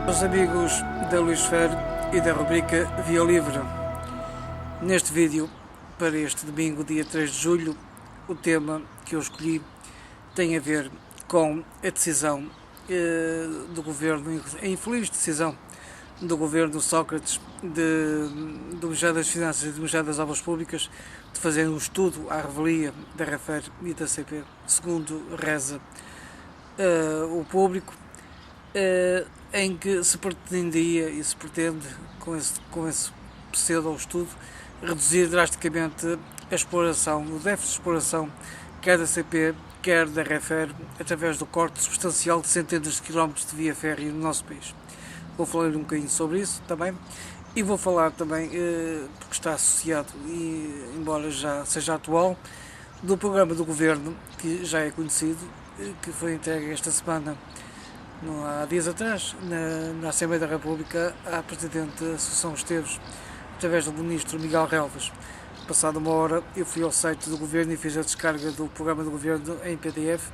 Os amigos da Luisfera e da rubrica Via Livre. Neste vídeo, para este domingo, dia 3 de julho, o tema que eu escolhi tem a ver com a decisão do governo, a infeliz decisão do governo Sócrates do Ministério das Finanças e do Ministério das Obras Públicas de fazer um estudo à revelia da RFER e da CP, segundo reza o público, em que se pretendia e se pretende, com esse pseudo-estudo, reduzir drasticamente a exploração, o déficit de exploração, quer da CP, quer da RFER, através do corte substancial de centenas de quilómetros de via férrea no nosso país. Vou falar um bocadinho sobre isso também, e vou falar também, porque está associado, e embora já seja atual, do programa do Governo, que já é conhecido, que foi entregue esta semana, há dias atrás, na Assembleia da República, à Presidente Assunção Esteves, através do Ministro Miguel Relvas. Passada uma hora, eu fui ao site do Governo e fiz a descarga do programa do Governo em PDF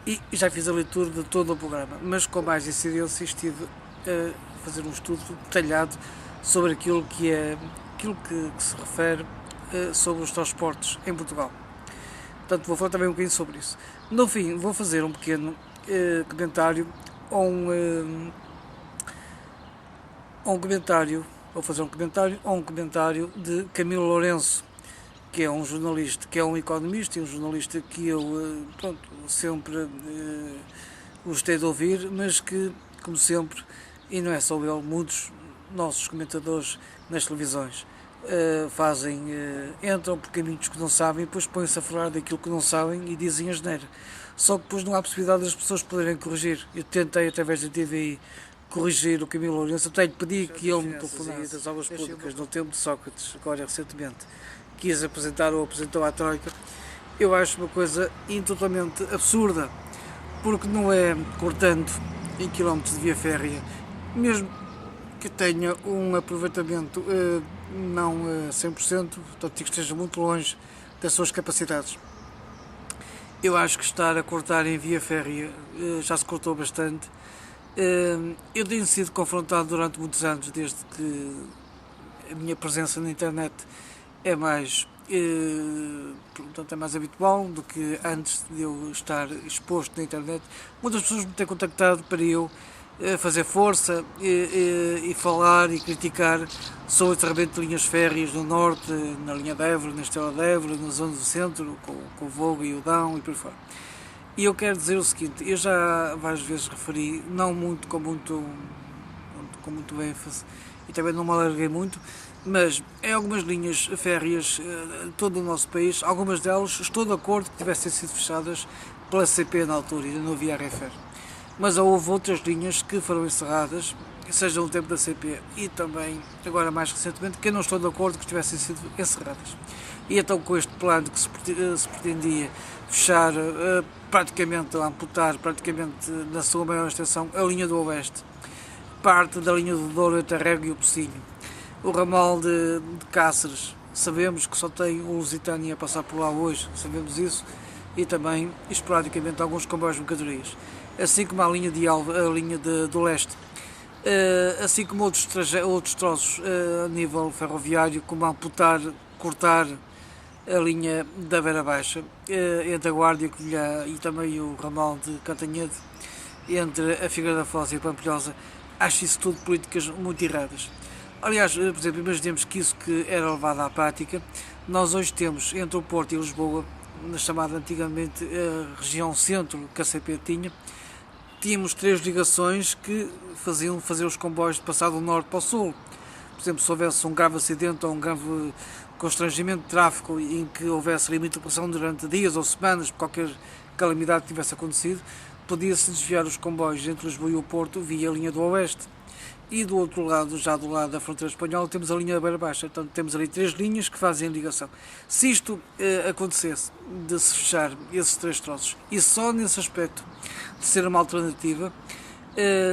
e já fiz a leitura de todo o programa, mas com mais incidência estive a fazer um estudo detalhado sobre aquilo que se refere sobre os transportes em Portugal. Portanto, vou falar também um bocadinho sobre isso. No fim, vou fazer um pequeno comentário um comentário de Camilo Lourenço, que é um jornalista, que é um economista e um jornalista que eu sempre gostei de ouvir, mas que, como sempre, e não é só ele, muitos nossos comentadores nas televisões entram por caminhos que não sabem e depois põem-se a falar daquilo que não sabem e dizem asneira. Só que depois não há possibilidade das pessoas poderem corrigir. Eu tentei, através da TVI, corrigir o Camilo Lourenço, até lhe pedi que ele me telefonasse das obras públicas no tempo de Sócrates, agora recentemente, quis apresentar ou apresentou à Troika. Eu acho uma coisa totalmente absurda, porque não é cortando em quilómetros de via férrea, mesmo que tenha um aproveitamento não a 100%, portanto que esteja muito longe das suas capacidades. Eu acho que estar a cortar em via férrea já se cortou bastante. Eu tenho sido confrontado durante muitos anos, desde que a minha presença na internet é mais habitual do que antes de eu estar exposto na internet. Muitas pessoas me têm contactado para eu fazer força e falar e criticar sobre o encerramento de linhas férreas no norte, na linha de Évora, na Estrela de Évora, na zona do centro, com o Voga e o Dão e por aí fora. E eu quero dizer o seguinte, eu já várias vezes referi, não muito com muito ênfase, e também não me alarguei muito, mas em algumas linhas férreas de todo o nosso país, algumas delas estou de acordo que tivessem sido fechadas pela CP na altura, ainda não havia RFR. Mas houve outras linhas que foram encerradas, seja no tempo da CP e também, agora mais recentemente, que eu não estou de acordo que tivessem sido encerradas. E então com este plano que se pretendia fechar, praticamente, amputar, praticamente na sua maior extensão, a linha do Oeste, parte da linha do Douro entre a Régua e o Pocinho. O ramal de Cáceres, sabemos que só tem o Lusitânia a passar por lá hoje, sabemos isso, e também, esporadicamente, alguns comboios de mercadorias. Assim como a linha do Leste, assim como outros troços a nível ferroviário, como amputar, cortar a linha da Beira Baixa, entre a Guarda e a Covilhã, e também o ramal de Cantanhede, entre a Figueira da Foz e a Pampilhosa. Acho isso tudo políticas muito erradas. Aliás, por exemplo, imaginemos que isso que era levado à prática, nós hoje temos entre o Porto e Lisboa, na chamada antigamente região centro que a CP tinha, tínhamos 3 ligações que faziam fazer os comboios de passar do norte para o sul. Por exemplo, se houvesse um grave acidente ou um grave constrangimento de tráfego em que houvesse limite de operação durante dias ou semanas por qualquer calamidade que tivesse acontecido, podia-se desviar os comboios entre Lisboa e o Porto via a linha do Oeste. E do outro lado, já do lado da fronteira espanhola, temos a linha da Beira Baixa. Portanto, temos ali 3 linhas que fazem ligação. Se isto acontecesse, de se fechar esses 3 troços, e só nesse aspecto de ser uma alternativa,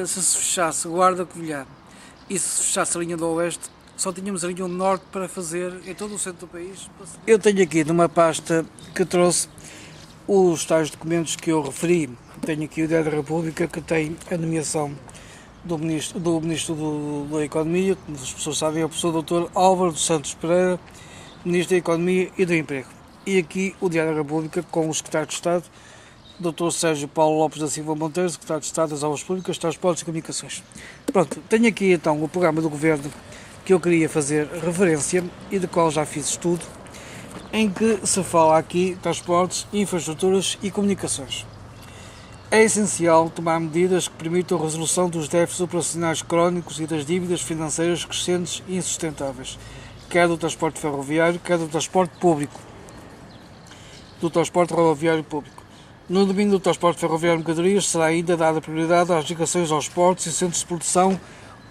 se fechasse Guarda Covilhã e se fechasse a linha do Oeste, só tínhamos a linha do Norte para fazer em todo o centro do país. Eu tenho aqui numa pasta que trouxe os tais documentos que eu referi. Tenho aqui o Diário da República, que tem a nomeação da Economia, como as pessoas sabem, é o professor Dr. Álvaro dos Santos Pereira, Ministro da Economia e do Emprego. E aqui o Diário da República com o Secretário de Estado, Dr. Sérgio Paulo Lopes da Silva Monteiro, Secretário de Estado das Obras Públicas, Transportes e Comunicações. Pronto, tenho aqui então o programa do Governo que eu queria fazer referência e do qual já fiz estudo, em que se fala aqui de transportes, infraestruturas e comunicações. É essencial tomar medidas que permitam a resolução dos déficits operacionais crónicos e das dívidas financeiras crescentes e insustentáveis, quer do transporte ferroviário, quer do transporte público, do transporte rodoviário público. No domínio do transporte ferroviário de mercadorias será ainda dada prioridade às ligações aos portos e centros de produção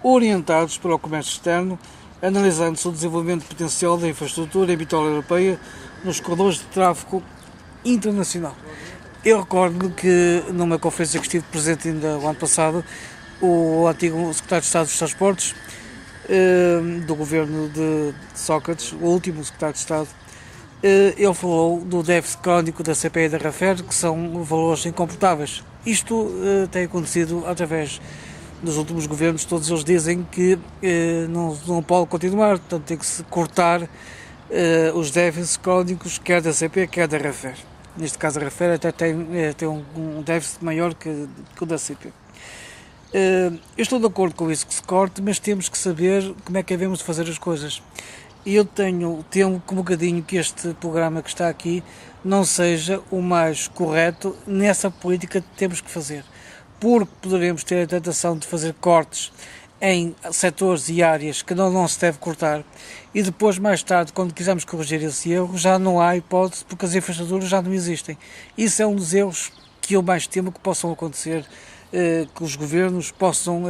orientados para o comércio externo, analisando-se o desenvolvimento potencial da infraestrutura em bitola europeia nos corredores de tráfego internacional. Eu recordo que numa conferência que estive presente ainda o ano passado, o antigo secretário de Estado dos Transportes do governo de Sócrates, o último secretário de Estado, ele falou do déficit crónico da CPE e da RAFER, que são valores incomportáveis. Isto tem acontecido através dos últimos governos. Todos eles dizem que não pode continuar, portanto tem que se cortar os déficits crónicos, quer da CP, quer da RAFER. Neste caso a RAFER até tem um déficit maior que o da CP. Eu estou de acordo com isso que se corte, mas temos que saber como é que devemos fazer as coisas. E eu temo um bocadinho que este programa que está aqui não seja o mais correto nessa política que temos que fazer, porque poderemos ter a tentação de fazer cortes em setores e áreas que não se deve cortar e depois, mais tarde, quando quisermos corrigir esse erro, já não há hipótese porque as infraestruturas já não existem. Isso é um dos erros que eu mais temo que possam acontecer, que os governos possam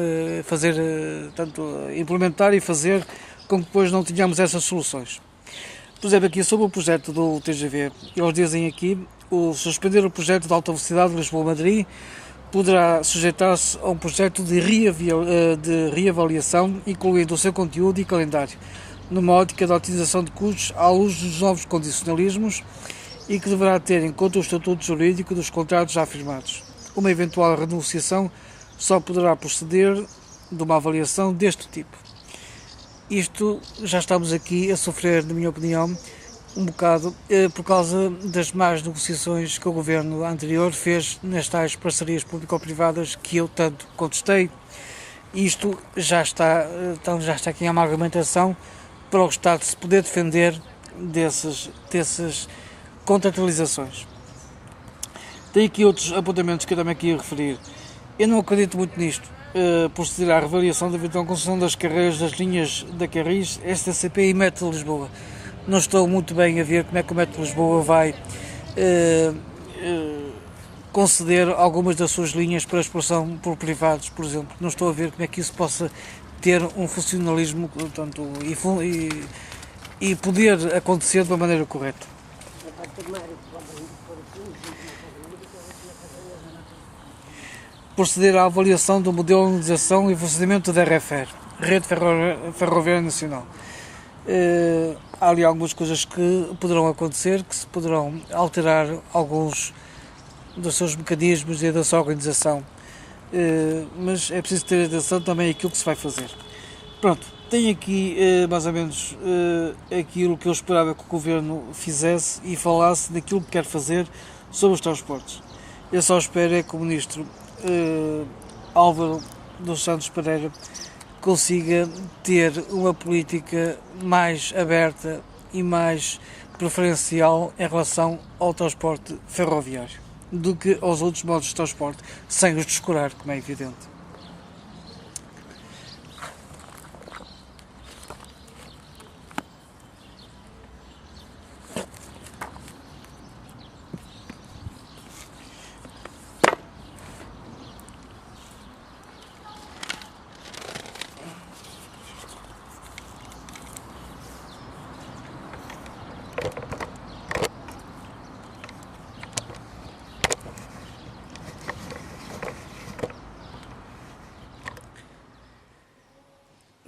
implementar e fazer com que depois não tenhamos essas soluções. Por exemplo, aqui sobre o projeto do TGV, eles dizem aqui, suspender o projeto de alta velocidade de Lisboa-Madrid poderá sujeitar-se a um projeto de reavaliação, incluindo o seu conteúdo e calendário, numa ótica de otimização de custos à luz dos novos condicionalismos e que deverá ter em conta o estatuto jurídico dos contratos já firmados. Uma eventual renegociação só poderá proceder de uma avaliação deste tipo. Isto já estamos aqui a sofrer, na minha opinião, um bocado por causa das más negociações que o governo anterior fez nas tais parcerias público-privadas que eu tanto contestei. Isto já está aqui em uma argumentação para o Estado se poder defender dessas contratualizações. Tem aqui outros apontamentos que eu também queria referir. Eu não acredito muito nisto. Proceder à reavaliação da eventual concessão das carreiras das linhas da Carris, STCP e Metro de Lisboa. Não estou muito bem a ver como é que o Metro de Lisboa vai conceder algumas das suas linhas para exploração por privados, por exemplo. Não estou a ver como é que isso possa ter um funcionalismo, portanto, e poder acontecer de uma maneira correta. Proceder à avaliação do modelo de organização e funcionamento da RFR, Rede Ferroviária Nacional. Há ali algumas coisas que poderão acontecer, que se poderão alterar alguns dos seus mecanismos e da sua organização, mas é preciso ter atenção também àquilo que se vai fazer. Pronto, tenho aqui mais ou menos aquilo que eu esperava que o Governo fizesse e falasse daquilo que quer fazer sobre os transportes. Eu só espero é que o Ministro Álvaro dos Santos Pereira consiga ter uma política mais aberta e mais preferencial em relação ao transporte ferroviário do que aos outros modos de transporte, sem os descurar, como é evidente.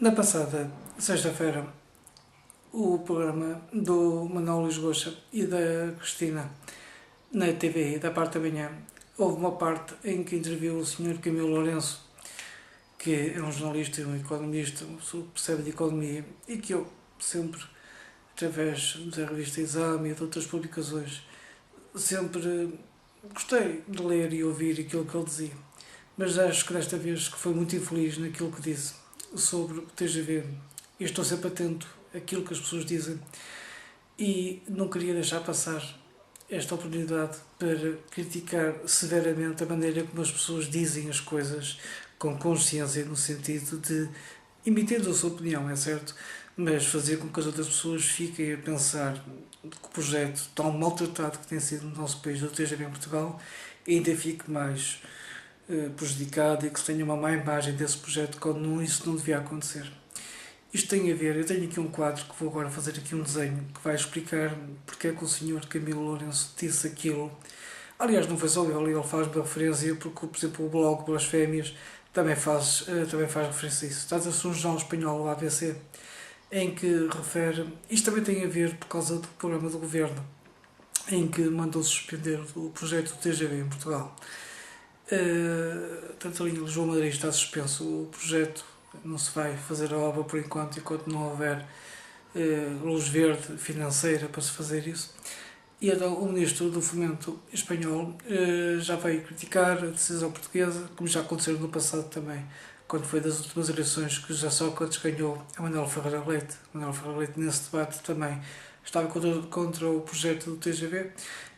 Na passada sexta-feira, o programa do Manuel Luís Goxa e da Cristina na TV, da parte da manhã, houve uma parte em que interviu o Sr. Camilo Lourenço que é um jornalista e um economista, uma pessoa que percebe de economia e que eu sempre, através da revista Exame e de outras publicações, sempre gostei de ler e ouvir aquilo que ele dizia. Mas acho que desta vez que foi muito infeliz naquilo que disse sobre o TGV. Eu estou sempre atento àquilo que as pessoas dizem e não queria deixar passar esta oportunidade para criticar severamente a maneira como as pessoas dizem as coisas com consciência, no sentido de emitir a sua opinião, é certo, mas fazer com que as outras pessoas fiquem a pensar que o projeto tão maltratado que tem sido no nosso país, do TGV em Portugal, ainda fique mais prejudicado e que se tenha uma má imagem desse projeto quando isso não devia acontecer. Isto tem a ver, eu tenho aqui um quadro que vou agora fazer aqui um desenho que vai explicar porque é que o senhor Camilo Lourenço disse aquilo. Aliás, não foi só ele faz uma referência porque, por exemplo, o blog Blasfémias também faz referência a isso. Trata-se de um jornal espanhol, o ABC, em que refere, isto também tem a ver por causa do programa do governo, em que mandou suspender o projeto do TGV em Portugal. Tanto a linha Lisboa-Madrid está suspenso o projeto, não se vai fazer a obra por enquanto não houver luz verde financeira para se fazer isso. E então o ministro do Fomento espanhol já veio criticar a decisão portuguesa, como já aconteceu no passado também, quando foi das últimas eleições que já Sócrates ganhou a Manuel Ferreira Leite. Manuel Ferreira Leite nesse debate também estava contra o projeto do TGV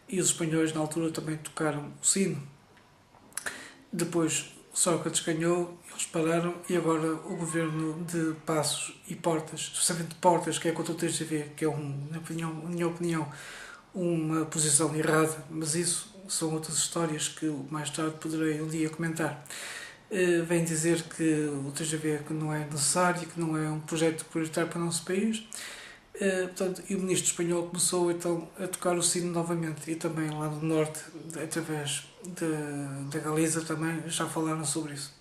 e os espanhóis na altura também tocaram o sino. Depois Sócrates ganhou, eles pararam e agora o governo de Passos e Portas, especialmente Portas, que é contra o TGV, que é, na minha opinião, uma posição errada, mas isso são outras histórias que mais tarde poderei um dia comentar. Vem dizer que o TGV não é necessário, que não é um projeto prioritário para o nosso país. Portanto, e o ministro espanhol começou então a tocar o sino novamente e também lá no norte, através da Galiza também já falaram sobre isso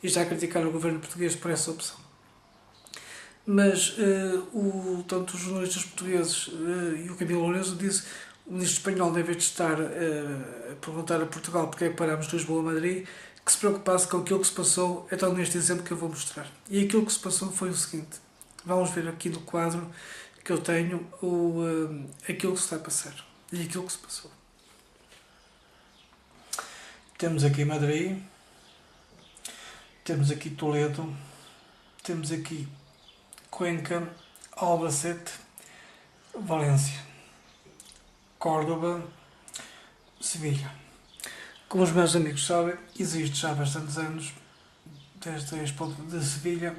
e já criticaram o governo português por essa opção. Mas tanto os jornalistas portugueses e o Camilo Lourenço disse que o ministro espanhol, em vez de estar a perguntar a Portugal porque é que parámos de Lisboa a Madrid, que se preocupasse com aquilo que se passou, então neste exemplo que eu vou mostrar. E aquilo que se passou foi o seguinte, vamos ver aqui no quadro que eu tenho aquilo que se está a passar e aquilo que se passou. Temos aqui Madrid, temos aqui Toledo, temos aqui Cuenca, Albacete, Valência, Córdoba, Sevilha. Como os meus amigos sabem, existe já há bastantes anos, desde a Expo de Sevilha,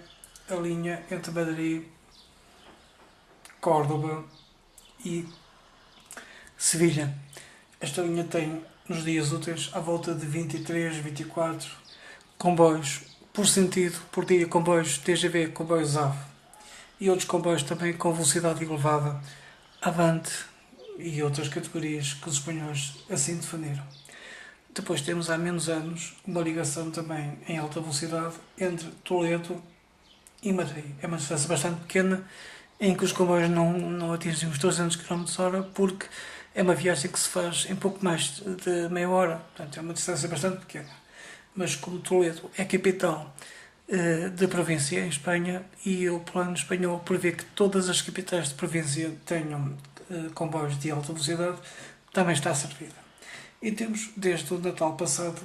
a linha entre Madrid, Córdoba e Sevilha. Esta linha tem, nos dias úteis, à volta de 23, 24 comboios por sentido, por dia, comboios TGV, comboios AVE e outros comboios também com velocidade elevada, Avante e outras categorias que os espanhóis assim definiram. Depois temos há menos anos uma ligação também em alta velocidade entre Toledo e Madrid. É uma distância bastante pequena em que os comboios não atingem os 200 km/h porque é uma viagem que se faz em pouco mais de meia hora. Portanto, é uma distância bastante pequena. Mas como Toledo é capital da província em Espanha e o plano espanhol prevê que todas as capitais de província tenham comboios de alta velocidade, também está servida. E temos, desde o Natal passado,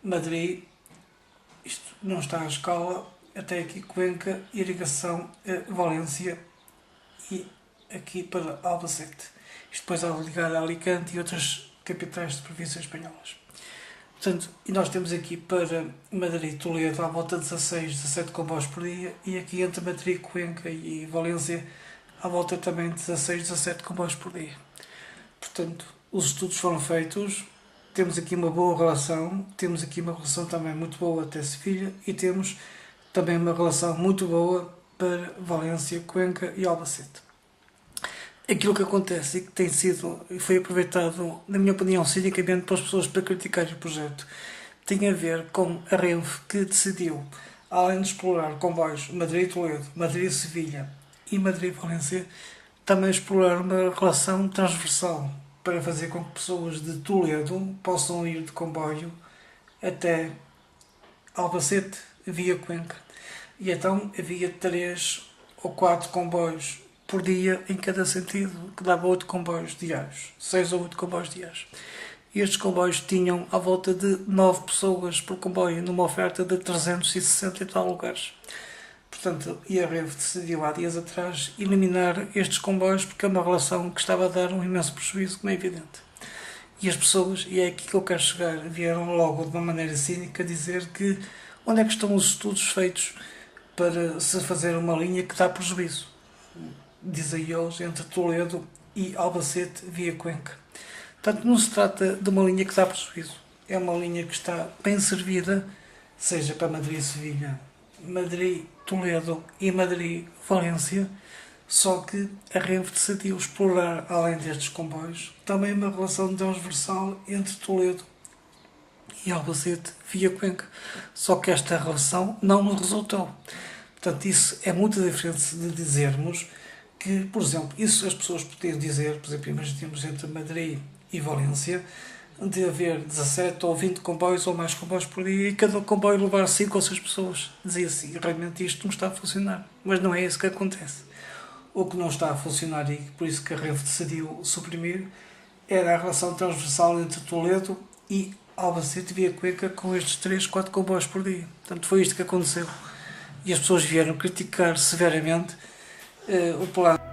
Madrid, isto não está à escala, até aqui Cuenca, irrigação Valência e aqui para Albacete. Isto depois ao ligar a Alicante e outras capitais de províncias espanholas. Portanto, e nós temos aqui para Madrid e Toledo à volta de 16, 17 comboios por dia e aqui entre Madrid, Cuenca e Valência à volta também de 16, 17 comboios por dia. Portanto, os estudos foram feitos, temos aqui uma boa relação, temos aqui uma relação também muito boa até Sevilha e temos também uma relação muito boa para Valência, Cuenca e Albacete. Aquilo que acontece e que tem sido e foi aproveitado, na minha opinião, cinicamente pelas pessoas para criticar o projeto, tem a ver com a Renfe que decidiu, além de explorar comboios Madrid-Toledo, Madrid-Sevilha e Madrid-Valência, também explorar uma relação transversal para fazer com que pessoas de Toledo possam ir de comboio até Albacete via Cuenca. E então havia 3 ou 4 comboios por dia em cada sentido, que dava 8 comboios diários, 6 ou 8 comboios diários. E estes comboios tinham à volta de 9 pessoas por comboio, numa oferta de 360 e tal lugares. Portanto, e a Renfe decidiu há dias atrás eliminar estes comboios porque é uma relação que estava a dar um imenso prejuízo, como é evidente. E as pessoas, e é aqui que eu quero chegar, vieram logo de uma maneira cínica dizer que onde é que estão os estudos feitos para se fazer uma linha que dá prejuízo, dizem eles, entre Toledo e Albacete via Cuenca. Portanto, não se trata de uma linha que dá prejuízo, é uma linha que está bem servida, seja para Madrid-Sevilha, Madrid-Toledo e Madrid-Valência, só que a Renfe decidiu explorar, além destes comboios, também uma relação transversal entre Toledo e Albacete via Cuenca. Só que esta relação não nos resultou. Portanto, isso é muito diferente de dizermos que, por exemplo, isso as pessoas podiam dizer, por exemplo, imaginemos entre Madrid e Valência, de haver 17 ou 20 comboios ou mais comboios por dia e cada comboio levar 5 ou 6 pessoas. Dizia assim, realmente isto não está a funcionar. Mas não é isso que acontece. O que não está a funcionar e por isso que a Renfe decidiu suprimir era a relação transversal entre Toledo e Albacete via Cuenca com estes 3, 4 comboios por dia. Portanto, foi isto que aconteceu. E as pessoas vieram criticar severamente o plano.